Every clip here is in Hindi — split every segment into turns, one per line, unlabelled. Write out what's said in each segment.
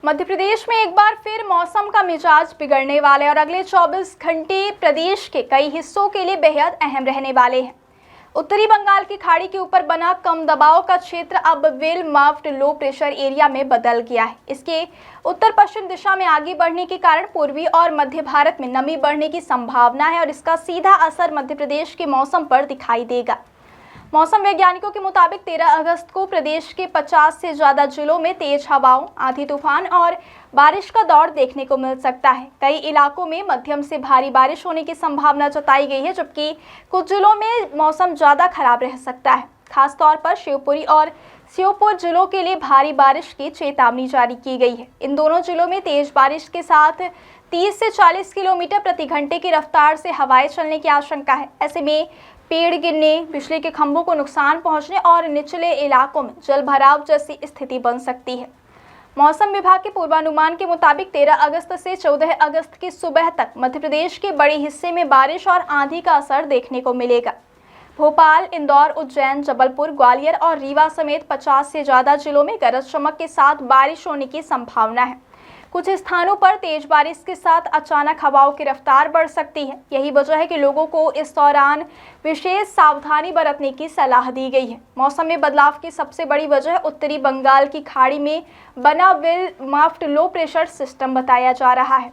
मध्य प्रदेश में एक बार फिर मौसम का मिजाज बिगड़ने वाला है और अगले 24 घंटे प्रदेश के कई हिस्सों के लिए बेहद अहम रहने वाले हैं। उत्तरी बंगाल की खाड़ी के ऊपर बना कम दबाव का क्षेत्र अब well marked low pressure area में बदल गया है। इसके उत्तर पश्चिम दिशा में आगे बढ़ने के कारण पूर्वी और मध्य भारत में नमी बढ़ने की संभावना है और इसका सीधा असर मध्य प्रदेश के मौसम पर दिखाई देगा। मौसम वैज्ञानिकों के मुताबिक 13 अगस्त को प्रदेश के 50 से ज़्यादा जिलों में तेज हवाओं, आंधी तूफान और बारिश का दौर देखने को मिल सकता है। कई इलाकों में मध्यम से भारी बारिश होने की संभावना जताई गई है, जबकि कुछ जिलों में मौसम ज़्यादा खराब रह सकता है। खासतौर पर शिवपुरी और श्योपुर जिलों के लिए भारी बारिश की चेतावनी जारी की गई है। इन दोनों जिलों में तेज बारिश के साथ 30 से 40 किलोमीटर प्रति घंटे की रफ्तार से हवाएं चलने की आशंका है। ऐसे में पेड़ गिरने, बिजली के खंभों को नुकसान पहुंचने और निचले इलाकों में जलभराव जैसी स्थिति बन सकती है। मौसम विभाग के पूर्वानुमान के मुताबिक 13 अगस्त से 14 अगस्त की सुबह तक मध्य प्रदेश के बड़े हिस्से में बारिश और आंधी का असर देखने को मिलेगा। भोपाल, इंदौर, उज्जैन, जबलपुर, ग्वालियर और रीवा समेत 50 से ज़्यादा जिलों में गरज चमक के साथ बारिश होने की संभावना है। कुछ स्थानों पर तेज बारिश के साथ अचानक हवाओं की रफ्तार बढ़ सकती है। यही वजह है कि लोगों को इस दौरान विशेष सावधानी बरतने की सलाह दी गई है। मौसम में बदलाव की सबसे बड़ी वजह उत्तरी बंगाल की खाड़ी में बना well marked low pressure system बताया जा रहा है।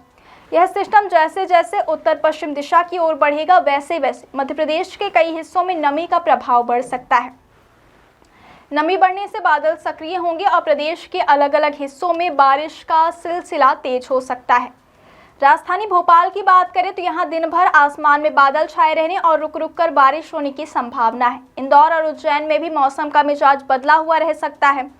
यह सिस्टम जैसे जैसे उत्तर पश्चिम दिशा की ओर बढ़ेगा, वैसे वैसे मध्य प्रदेश के कई हिस्सों में नमी का प्रभाव बढ़ सकता है। नमी बढ़ने से बादल सक्रिय होंगे और प्रदेश के अलग अलग हिस्सों में बारिश का सिलसिला तेज हो सकता है। राजधानी भोपाल की बात करें तो यहां दिन भर आसमान में बादल छाए रहने और रुक रुक कर बारिश होने की संभावना है। इंदौर और उज्जैन में भी मौसम का मिजाज बदला हुआ रह सकता है।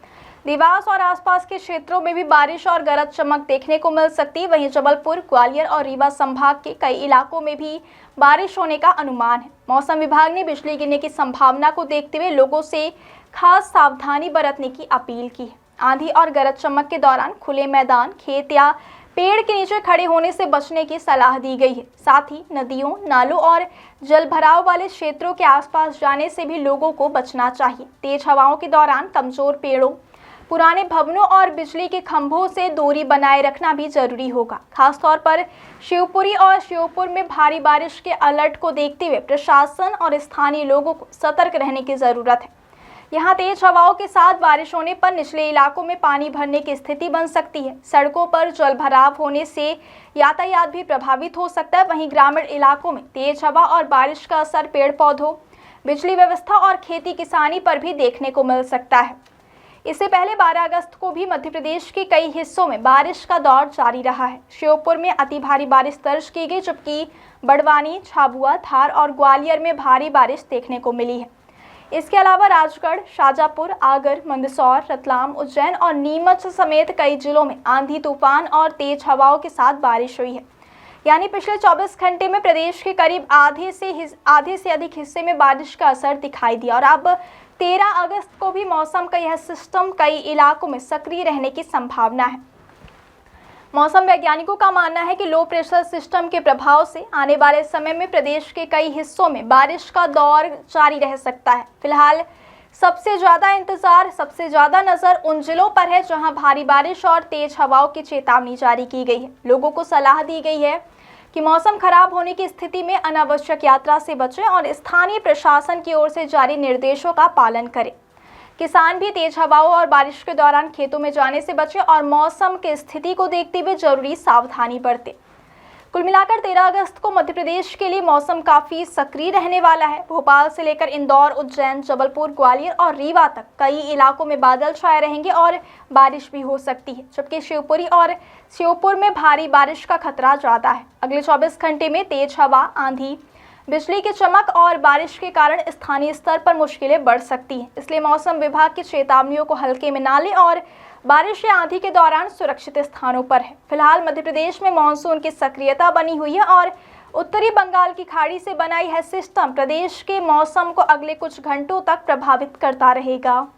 देवास और आसपास के क्षेत्रों में भी बारिश और गरज चमक देखने को मिल सकती है। वहीं जबलपुर, ग्वालियर और रीवा संभाग के कई इलाकों में भी बारिश होने का अनुमान है। मौसम विभाग ने बिजली गिरने की संभावना को देखते हुए लोगों से खास सावधानी बरतने की अपील की है। आंधी और गरज चमक के दौरान खुले मैदान, खेत या पेड़ के नीचे खड़े होने से बचने की सलाह दी गई है। साथ ही नदियों, नालों और जलभराव वाले क्षेत्रों के आसपास जाने से भी लोगों को बचना चाहिए। तेज हवाओं के दौरान कमजोर पेड़ों, पुराने भवनों और बिजली के खंभों से दूरी बनाए रखना भी जरूरी होगा। खासतौर पर शिवपुरी और श्योपुर में भारी बारिश के अलर्ट को देखते हुए प्रशासन और स्थानीय लोगों को सतर्क रहने की जरूरत है। यहाँ तेज हवाओं के साथ बारिश होने पर निचले इलाकों में पानी भरने की स्थिति बन सकती है। सड़कों पर जलभराव होने से यातायात भी प्रभावित हो सकता है। वहीं ग्रामीण इलाकों में तेज हवा और बारिश का असर पेड़ पौधों, बिजली व्यवस्था और खेती किसानी पर भी देखने को मिल सकता है। इससे पहले 12 अगस्त को भी मध्य प्रदेश के कई हिस्सों में बारिश का दौर जारी रहा है। श्योपुर में अति भारी बारिश दर्ज की गई, जबकि बड़वानी, झाबुआ, धार और ग्वालियर में भारी बारिश देखने को मिली है। इसके अलावा राजगढ़, शाजापुर, आगर, मंदसौर, रतलाम, उज्जैन और नीमच समेत कई जिलों में आंधी तूफान और तेज हवाओं के साथ बारिश हुई है। यानी पिछले 24 घंटे में प्रदेश के करीब आधे से अधिक हिस्से में बारिश का असर दिखाई दिया और अब 13 अगस्त को भी मौसम का यह सिस्टम कई इलाकों में सक्रिय रहने की संभावना है। मौसम वैज्ञानिकों का मानना है कि लो प्रेशर सिस्टम के प्रभाव से आने वाले समय में प्रदेश के कई हिस्सों में बारिश का दौर जारी रह सकता है। फिलहाल सबसे ज़्यादा नज़र उन जिलों पर है जहां भारी बारिश और तेज हवाओं की चेतावनी जारी की गई है। लोगों को सलाह दी गई है कि मौसम खराब होने की स्थिति में अनावश्यक यात्रा से बचें और स्थानीय प्रशासन की ओर से जारी निर्देशों का पालन करें। किसान भी तेज हवाओं और बारिश के दौरान खेतों में जाने से बचें और मौसम की स्थिति को देखते हुए जरूरी सावधानी बरतें। कुल मिलाकर 13 अगस्त को मध्य प्रदेश के लिए मौसम काफ़ी सक्रिय रहने वाला है। भोपाल से लेकर इंदौर, उज्जैन, जबलपुर, ग्वालियर और रीवा तक कई इलाकों में बादल छाए रहेंगे और बारिश भी हो सकती है, जबकि शिवपुरी और श्योपुर में भारी बारिश का खतरा ज़्यादा है। अगले 24 घंटे में तेज हवा, आंधी, बिजली की चमक और बारिश के कारण स्थानीय स्तर पर मुश्किलें बढ़ सकती हैं। इसलिए मौसम विभाग की चेतावनियों को हल्के में ना लें और बारिश या आंधी के दौरान सुरक्षित स्थानों पर है। फिलहाल मध्य प्रदेश में मानसून की सक्रियता बनी हुई है और उत्तरी बंगाल की खाड़ी से बना यह सिस्टम प्रदेश के मौसम को अगले कुछ घंटों तक प्रभावित करता रहेगा।